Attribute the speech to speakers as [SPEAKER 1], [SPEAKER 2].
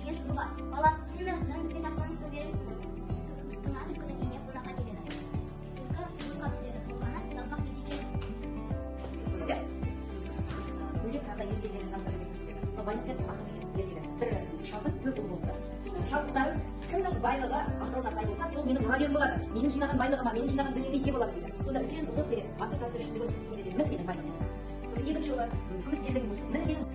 [SPEAKER 1] деген шуруп бар. Бала, сен менен тез ашканды бересиң. Тыңдап күнү менен кунака келет. Только капсулада болгона, жалпак десеке.
[SPEAKER 2] Бөлек тағы ертегілерін жаздырып кетmişler. Но байлықпен ақыл деген ертегі. Бір шалдың 4 ұлы болды. Шалдықтары кімнің байлығы ақылына сай болса, сол менің мұрагерім болады. Менің жинаған байлығыма, менің жинаған дүниеме ие болады дейді. Сонда үлкен ұлы береді. Асыл тасты жүзігін көрсетеді. Міне менің байлығым. Сосын екінші ұлы күміс кездегі міне менің